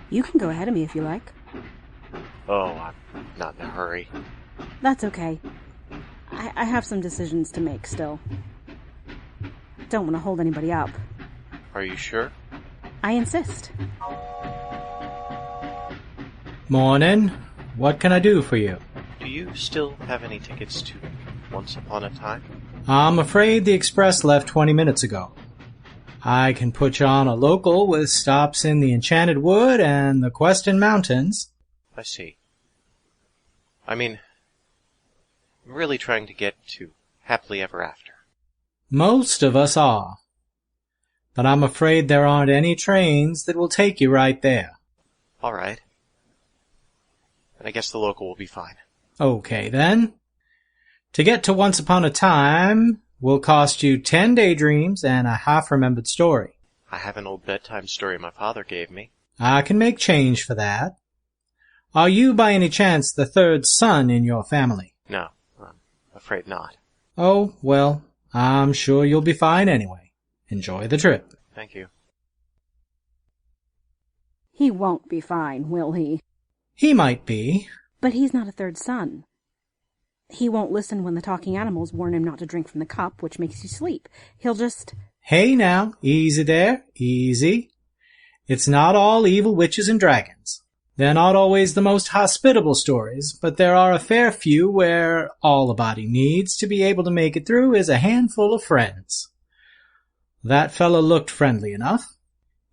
You can go ahead of me if you like. Oh, I'm not in a hurry. That's okay. I have some decisions to make still. Don't want to hold anybody up. Are you sure? I insist. Morning. What can I do for you? Do you still have any tickets to Once Upon a Time? I'm afraid the express left 20 minutes ago. I can put you on a local with stops in the Enchanted Wood and the Queston Mountains. I see. I'm really trying to get to Happily Ever After. Most of us are. But I'm afraid there aren't any trains that will take you right there. All right. And I guess the local will be fine. Okay, then. To get to Once Upon a Time will cost you 10 daydreams and a half-remembered story. I have an old bedtime story my father gave me. I can make change for that. Are you by any chance the third son in your family? No, I'm afraid not. Oh, well, I'm sure you'll be fine anyway. Enjoy the trip. Thank you. He won't be fine, will he? He might be. But he's not a third son. He won't listen when the talking animals warn him not to drink from the cup, which makes you sleep. He'll just... Hey now, easy there, easy. It's not all evil witches and dragons. They're not always the most hospitable stories, but there are a fair few where all a body needs to be able to make it through is a handful of friends. That fellow looked friendly enough.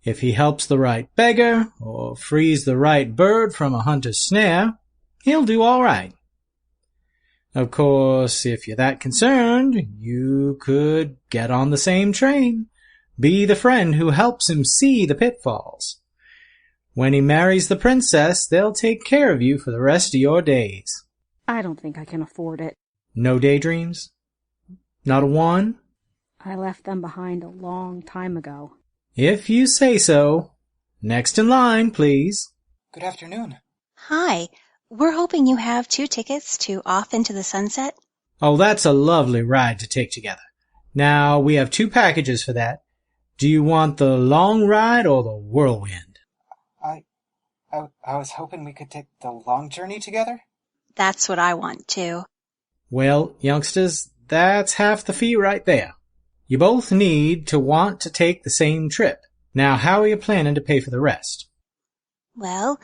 If he helps the right beggar, or frees the right bird from a hunter's snare, he'll do all right. Of course, if you're that concerned, you could get on the same train. Be the friend who helps him see the pitfalls. When he marries the princess, they'll take care of you for the rest of your days. I don't think I can afford it. No daydreams? Not a one? I left them behind a long time ago. If you say so. Next in line, please. Good afternoon. Hi. We're hoping you have 2 tickets to Off into the Sunset. Oh, that's a lovely ride to take together. Now, we have 2 packages for that. Do you want the long ride or the whirlwind? I was hoping we could take the long journey together. That's what I want, too. Well, youngsters, that's half the fee right there. You both need to want to take the same trip. Now, how are you planning to pay for the rest? Well,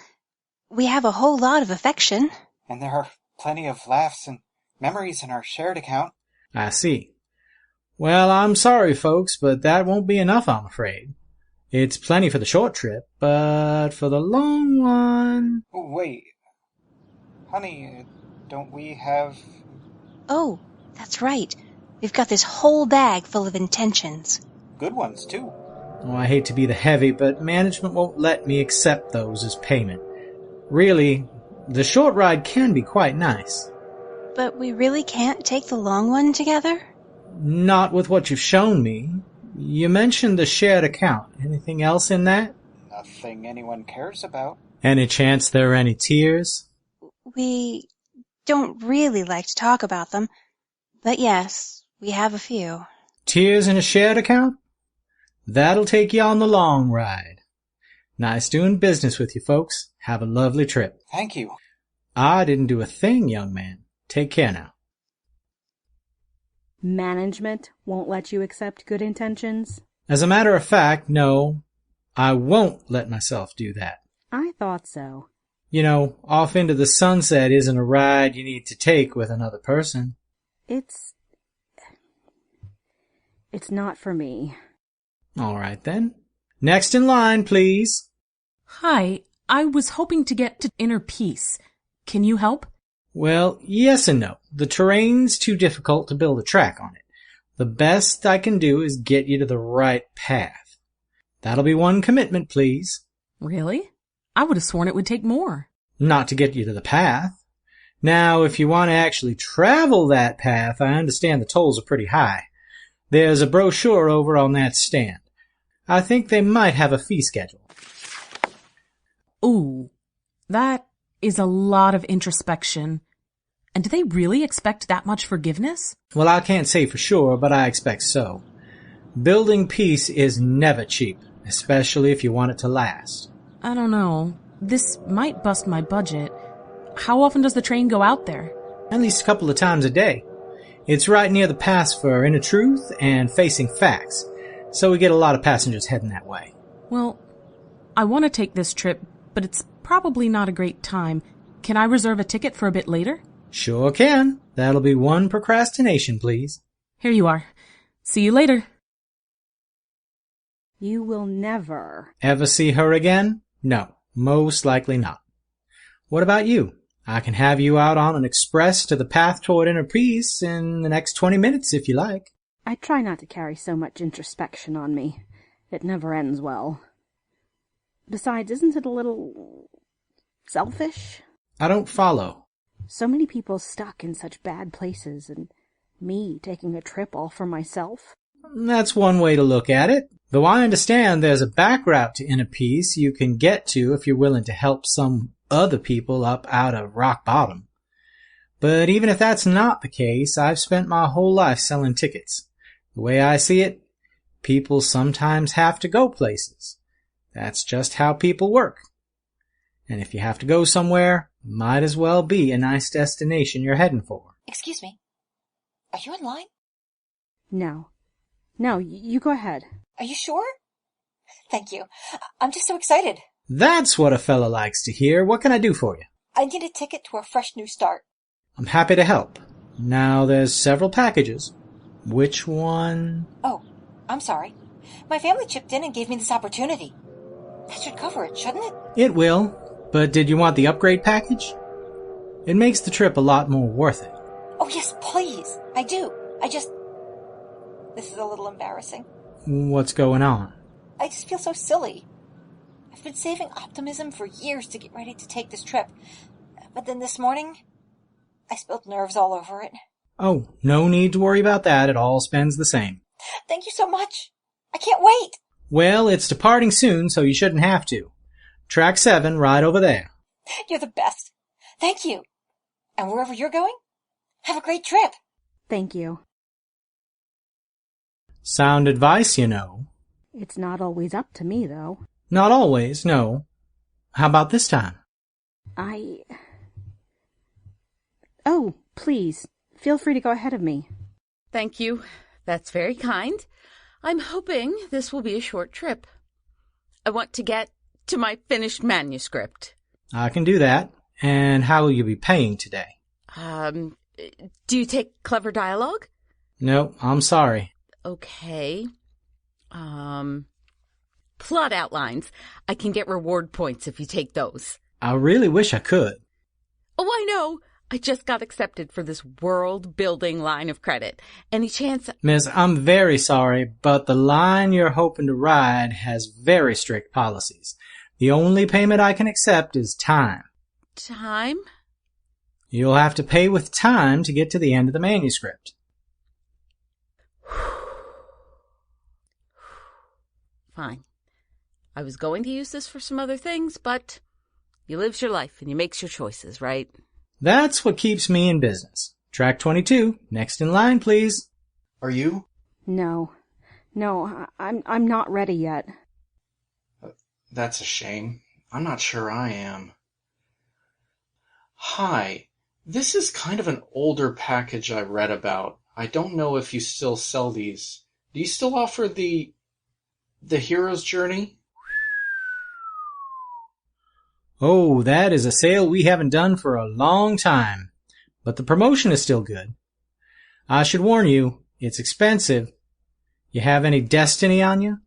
we have a whole lot of affection. And there are plenty of laughs and memories in our shared account. I see. Well, I'm sorry, folks, but that won't be enough, I'm afraid. It's plenty for the short trip, but for the long one... Oh, wait. Honey, don't we have... Oh, that's right. We've got this whole bag full of intentions. Good ones, too. Oh, I hate to be the heavy, but management won't let me accept those as payment. Really, the short ride can be quite nice. But we really can't take the long one together? Not with what you've shown me. You mentioned the shared account. Anything else in that? Nothing anyone cares about. Any chance there are any tears? We don't really like to talk about them, but yes, we have a few. Tears in a shared account? That'll take you on the long ride. Nice doing business with you folks. Have a lovely trip. Thank you. I didn't do a thing, young man. Take care now. Management won't let you accept good intentions? As a matter of fact, no, I won't let myself do that. I thought so. You know, Off into the Sunset isn't a ride you need to take with another person. It's not for me. All right, then. Next in line, please. Hi, I was hoping to get to Inner Peace. Can you help? Well, yes and no. The terrain's too difficult to build a track on it. The best I can do is get you to the right path. That'll be one commitment, please. Really? I would have sworn it would take more. Not to get you to the path. Now, if you want to actually travel that path, I understand the tolls are pretty high. There's a brochure over on that stand. I think they might have a fee schedule. Ooh, that is a lot of introspection. And do they really expect that much forgiveness? Well, I can't say for sure, but I expect so. Building peace is never cheap, especially if you want it to last. I don't know. This might bust my budget. How often does the train go out there? At least a couple of times a day. It's right near the pass for Inner Truth and Facing Facts, so we get a lot of passengers heading that way. Well, I want to take this trip, but it's probably not a great time. Can I reserve a ticket for a bit later? Sure can. That'll be one procrastination, please. Here you are. See you later. You will never. Ever see her again? No, most likely not. What about you? I can have you out on an express to the path toward inner peace in the next 20 minutes if you like. I try not to carry so much introspection on me. It never ends well. Besides, isn't it a little selfish? I don't follow. So many people stuck in such bad places, and me taking a trip all for myself. That's one way to look at it. Though I understand there's a back route to inner peace you can get to if you're willing to help some other people up out of rock bottom. But even if that's not the case, I've spent my whole life selling tickets. The way I see it, people sometimes have to go places. That's just how people work. And if you have to go somewhere, might as well be a nice destination you're heading for. Excuse me. Are you in line? No. No, you go ahead. Are you sure? Thank you. I'm just so excited. That's what a fella likes to hear. What can I do for you? I need a ticket to a fresh new start. I'm happy to help. Now, there's several packages. Which one? Oh, I'm sorry. My family chipped in and gave me this opportunity. That should cover it, shouldn't it? It will. But did you want the upgrade package? It makes the trip a lot more worth it. Oh, yes, please. I do. This is a little embarrassing. What's going on? I just feel so silly. I've been saving optimism for years to get ready to take this trip. But then this morning, I spilled nerves all over it. Oh, no need to worry about that. It all spends the same. Thank you so much. I can't wait. Well, it's departing soon, so you shouldn't have to. Track 7, right over there. You're the best. Thank you. And wherever you're going, have a great trip. Thank you. Sound advice, you know. It's not always up to me, though. Not always, no. How about this time? Oh, please, feel free to go ahead of me. Thank you. That's very kind. I'm hoping this will be a short trip. I want to get to my finished manuscript. I can do that. And how will you be paying today? Do you take clever dialogue? No, I'm sorry. Okay. Plot outlines. I can get reward points if you take those. I really wish I could. Oh, I know. I just got accepted for this world-building line of credit. Any chance... Miss, I'm very sorry, but the line you're hoping to ride has very strict policies. The only payment I can accept is time. Time? You'll have to pay with time to get to the end of the manuscript. Fine. I was going to use this for some other things, but you lives your life and you makes your choices, right? That's what keeps me in business. Track 22, next in line, please. Are you? No, I'm not ready yet. That's a shame. I'm not sure I am. Hi. This is kind of an older package I read about. I don't know if you still sell these. Do you still offer the hero's journey? Oh, that is a sale we haven't done for a long time. But the promotion is still good. I should warn you, it's expensive. You have any destiny on you?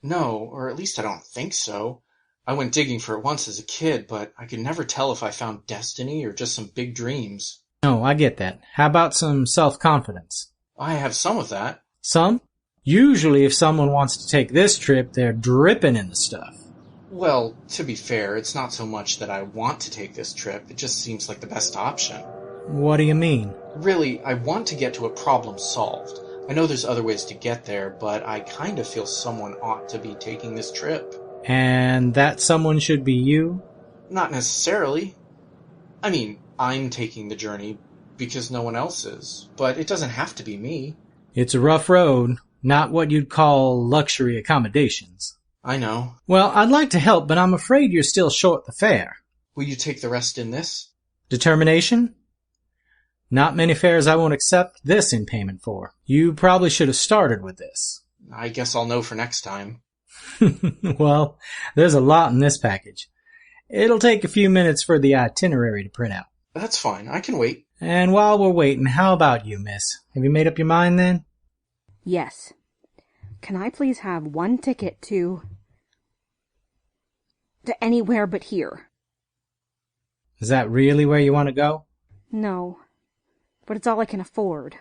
No, or at least I don't think so. I went digging for it once as a kid, but I could never tell if I found destiny or just some big dreams. No, I get that. How about some self-confidence? I have some of that. Some? Usually if someone wants to take this trip, they're dripping in the stuff. Well, to be fair, it's not so much that I want to take this trip, it just seems like the best option. What do you mean? Really, I want to get to a problem solved. I know there's other ways to get there, but I kind of feel someone ought to be taking this trip. And that someone should be you? Not necessarily. I mean, I'm taking the journey because no one else is, but it doesn't have to be me. It's a rough road, not what you'd call luxury accommodations. I know. Well, I'd like to help, but I'm afraid you're still short the fare. Will you take the rest in this? Determination? Not many fares I won't accept this in payment for. You probably should have started with this. I guess I'll know for next time. Well, there's a lot in this package. It'll take a few minutes for the itinerary to print out. That's fine. I can wait. And while we're waiting, how about you, miss? Have you made up your mind then? Yes. Can I please have one ticket to anywhere but here? Is that really where you want to go? No, but it's all I can afford.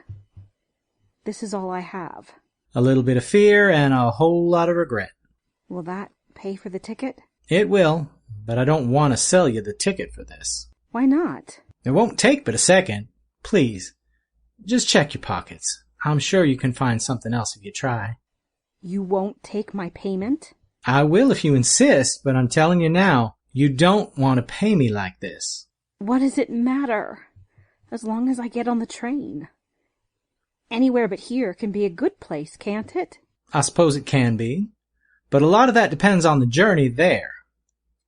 This is all I have. A little bit of fear and a whole lot of regret. Will that pay for the ticket? It will, but I don't want to sell you the ticket for this. Why not? It won't take but a second. Please, just check your pockets. I'm sure you can find something else if you try. You won't take my payment? I will if you insist, but I'm telling you now, you don't want to pay me like this. What does it matter? As long as I get on the train. Anywhere but here can be a good place, can't it? I suppose it can be, but a lot of that depends on the journey there.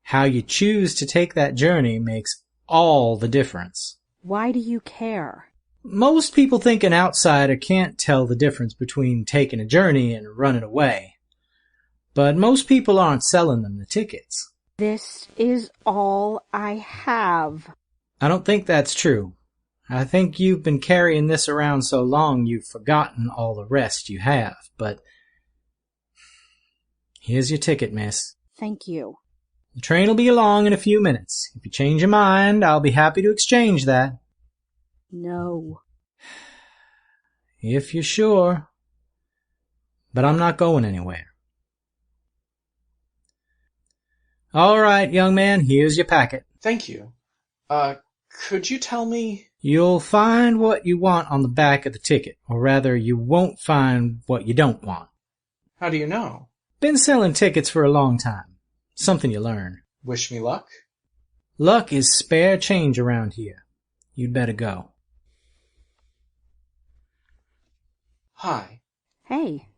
How you choose to take that journey makes all the difference. Why do you care? Most people think an outsider can't tell the difference between taking a journey and running away. But most people aren't selling them the tickets. This is all I have. I don't think that's true. I think you've been carrying this around so long you've forgotten all the rest you have, but here's your ticket, miss. Thank you. The train will be along in a few minutes. If you change your mind, I'll be happy to exchange that. No. If you're sure. But I'm not going anywhere. All right, young man, here's your packet. Thank you. Could you tell me? You'll find what you want on the back of the ticket, or rather, you won't find what you don't want. How do you know? Been selling tickets for a long time. Something you learn. Wish me luck? Luck is spare change around here. You'd better go. Hi. Hey.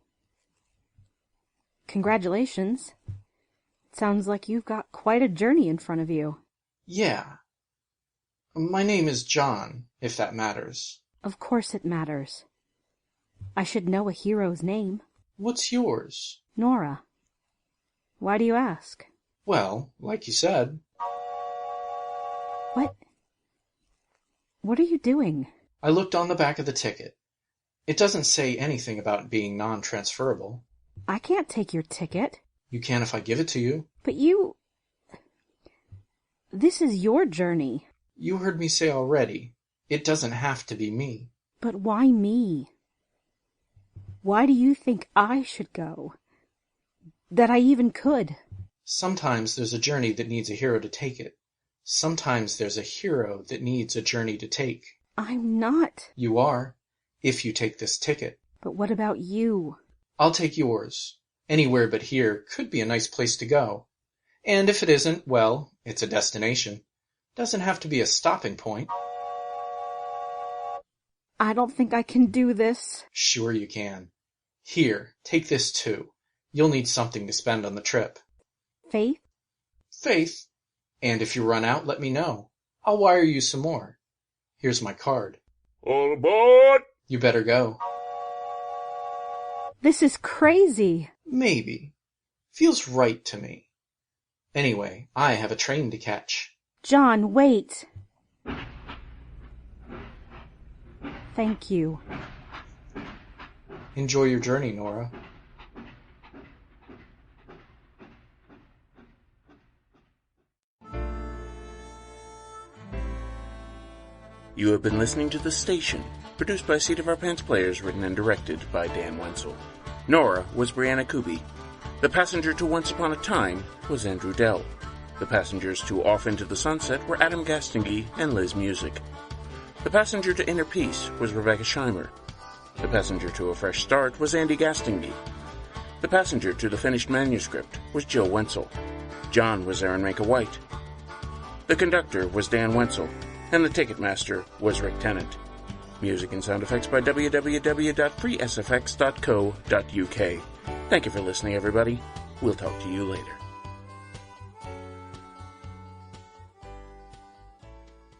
Congratulations. It sounds like you've got quite a journey in front of you. Yeah. My name is John, if that matters. Of course it matters. I should know a hero's name. What's yours? Nora. Why do you ask? Well, like you said. What are you doing? I looked on the back of the ticket. It doesn't say anything about being non-transferable. I can't take your ticket. You can if I give it to you. But This is your journey. You heard me say already, it doesn't have to be me. But why me? Why do you think I should go? That I even could? Sometimes there's a journey that needs a hero to take it. Sometimes there's a hero that needs a journey to take. I'm not. You are, if you take this ticket. But what about you? I'll take yours. Anywhere but here could be a nice place to go. And if it isn't, well, it's a destination. Doesn't have to be a stopping point. I don't think I can do this. Sure you can. Here, take this too. You'll need something to spend on the trip. Faith? Faith. And if you run out, let me know. I'll wire you some more. Here's my card. All aboard! You better go. This is crazy. Maybe. Feels right to me. Anyway, I have a train to catch. John, wait. Thank you. Enjoy your journey, Nora. You have been listening to The Station, produced by Seat of Our Pants players, written and directed by Dan Wenzel. Nora was Brianna Kuby. The passenger to Once Upon a Time was Andrew Dell. The passengers to Off Into the Sunset were Adam Gastingy and Liz Music. The passenger to Inner Peace was Rebecca Scheimer. The passenger to A Fresh Start was Andy Gastingy. The passenger to the finished manuscript was Jill Wenzel. John was Aaron Manka-White. The conductor was Dan Wenzel, and the Ticketmaster was Rick Tennant. Music and sound effects by www.freesfx.co.uk. Thank you for listening, everybody. We'll talk to you later.